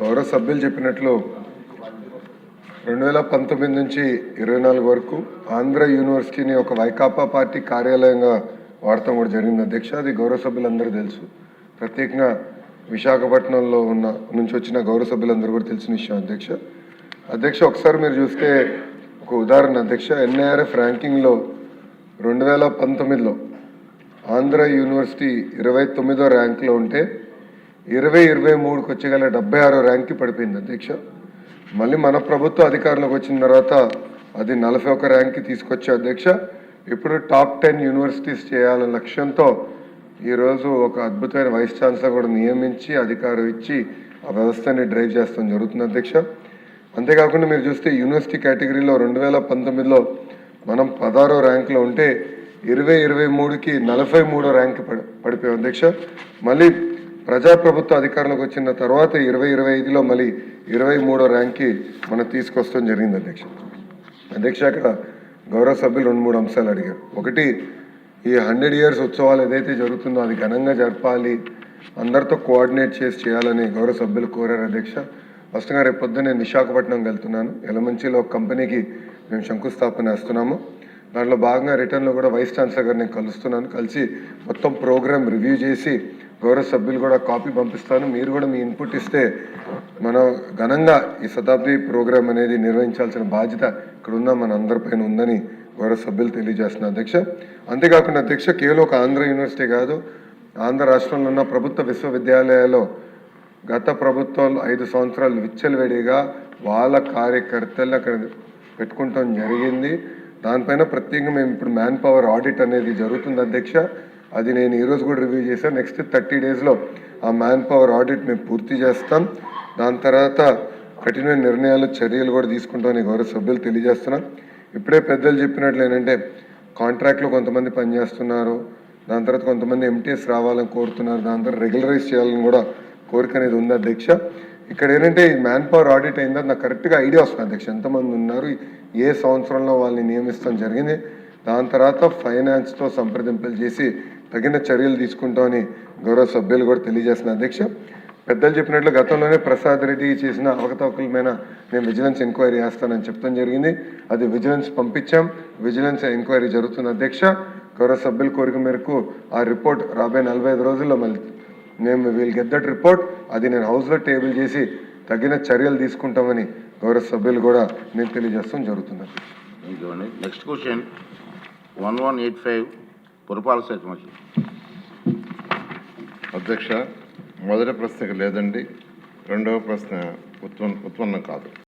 గౌరవ సభ్యులు చెప్పినట్లు 2019 నుంచి 24 వరకు ఆంధ్ర యూనివర్సిటీని ఒక వైకాపా పార్టీ కార్యాలయంగా వాడటం కూడా జరిగింది అధ్యక్ష. అది గౌరవ సభ్యులందరూ తెలుసు. ప్రత్యేకంగా విశాఖపట్నంలో నుంచి వచ్చిన గౌరవ సభ్యులందరూ కూడా తెలిసిన విషయం అధ్యక్ష. ఒకసారి మీరు చూస్తే ఒక ఉదాహరణ అధ్యక్ష, ఎన్ఐఆర్ఎఫ్ ర్యాంకింగ్లో 2019లో ఆంధ్ర యూనివర్సిటీ 29వ ర్యాంకులో ఉంటే 2023కి వచ్చేగల 76వ ర్యాంక్కి పడిపోయింది అధ్యక్ష. మళ్ళీ మన ప్రభుత్వ అధికారంలోకి వచ్చిన తర్వాత అది 41 ర్యాంక్కి తీసుకొచ్చే అధ్యక్ష. ఇప్పుడు టాప్ 10 యూనివర్సిటీస్ చేయాలనే లక్ష్యంతో ఈరోజు ఒక అద్భుతమైన వైస్ ఛాన్సలర్ కూడా నియమించి అధికారం ఇచ్చి ఆ వ్యవస్థని డ్రైవ్ చేస్తాం జరుగుతుంది అధ్యక్ష. అంతేకాకుండా మీరు చూస్తే యూనివర్సిటీ కేటగిరీలో 2019లో మనం 16వ ర్యాంకులో ఉంటే 2023కి 43వ ర్యాంక్ పడిపోయాం అధ్యక్ష. మళ్ళీ ప్రజాప్రభుత్వ అధికారంలోకి వచ్చిన తర్వాత 2025లో మళ్ళీ 23వ ర్యాంక్కి మనం తీసుకొస్తాం జరిగింది అధ్యక్ష. అక్కడ గౌరవ సభ్యులు 2-3 అంశాలు అడిగారు. ఒకటి, ఈ 100 ఇయర్స్ ఉత్సవాలు ఏదైతే జరుగుతుందో అది ఘనంగా జరపాలి, అందరితో కోఆర్డినేట్ చేసి చేయాలని గౌరవ సభ్యులు కోరారు అధ్యక్ష. ఫస్ట్గా రేపు పొద్దున్న నేను విశాఖపట్నం వెళ్తున్నాను. ఎలమంచిలో ఒక కంపెనీకి మేము శంకుస్థాపన వేస్తున్నాము. దాంట్లో భాగంగా రిటర్న్లో కూడా వైస్ ఛాన్సలర్ గారు నేను కలుస్తున్నాను. కలిసి మొత్తం ప్రోగ్రామ్ రివ్యూ చేసి గౌరవ సభ్యులు కూడా కాపీ పంపిస్తాను. మీరు కూడా మీ ఇన్పుట్ ఇస్తే మనం ఘనంగా ఈ శతాబ్ది ప్రోగ్రామ్ అనేది నిర్వహించాల్సిన బాధ్యత ఇక్కడ ఉన్న మన అందరిపైన ఉందని గౌరవ సభ్యులు తెలియజేస్తున్నారు అధ్యక్ష. అంతేకాకుండా అధ్యక్ష, కేవలం ఒక ఆంధ్ర యూనివర్సిటీ కాదు, ఆంధ్ర రాష్ట్రంలో ఉన్న ప్రభుత్వ విశ్వవిద్యాలయాల్లో గత ప్రభుత్వాలు 5 సంవత్సరాలు విచ్చలవిడిగా వాళ్ళ కార్యకర్తలు అక్కడ పెట్టుకుంటాం జరిగింది. దానిపైన ప్రత్యేకంగా మేము ఇప్పుడు మ్యాన్ పవర్ ఆడిట్ అనేది జరుగుతుంది అధ్యక్ష. అది నేను ఈరోజు కూడా రివ్యూ చేశాను. నెక్స్ట్ 30 డేస్లో ఆ మ్యాన్ పవర్ ఆడిట్ మేము పూర్తి చేస్తాం. దాని తర్వాత కఠినమైన నిర్ణయాలు చర్యలు కూడా తీసుకుంటామని గౌరవ సభ్యులు తెలియజేస్తున్నాం. ఇప్పుడే పెద్దలు చెప్పినట్లు ఏంటంటే కాంట్రాక్ట్లో కొంతమంది పనిచేస్తున్నారు, దాని తర్వాత కొంతమంది ఎంటీఎస్ రావాలని కోరుతున్నారు, దాని తర్వాత రెగ్యులరైజ్ చేయాలని కూడా కోరిక అనేది ఉంది అధ్యక్ష. ఇక్కడ ఏంటంటే ఈ మ్యాన్ పవర్ ఆడిట్ అయిందా నాకు కరెక్ట్గా ఐడియా వస్తుంది అధ్యక్ష, ఎంతమంది ఉన్నారు, ఏ సంవత్సరంలో వాళ్ళని నియమిస్తాం జరిగింది. దాని తర్వాత ఫైనాన్స్తో సంప్రదింపులు చేసి తగిన చర్యలు తీసుకుంటామని గౌరవ సభ్యులు కూడా తెలియజేస్తున్నారు అధ్యక్ష. పెద్దలు చెప్పినట్లు గతంలోనే ప్రసాద్ రెడ్డి చేసిన అవకతవకల మీద నేను విజిలెన్స్ ఎంక్వైరీ చేస్తానని చెప్తాం జరిగింది. అది విజిలెన్స్ పంపించాం, విజిలెన్స్ ఎంక్వైరీ జరుగుతుంది అధ్యక్ష. గౌరవ సభ్యుల కోరిక మేరకు ఆ రిపోర్ట్ రాబోయే 45 రోజుల్లో మళ్ళీ మేము వీల్ గెట్ దట్ రిపోర్ట్, అది నేను హౌస్లో టేబుల్ చేసి తగిన చర్యలు తీసుకుంటామని గౌరవ సభ్యులు కూడా నేను తెలియజేస్తాం జరుగుతుంది. నెక్స్ట్ క్వశ్చన్ 1185 పురపాలక శాఖ మంత్రి. అధ్యక్ష, మొదటి ప్రశ్నకు లేదండి, రెండవ ప్రశ్న ఉత్పన్నం కాదు.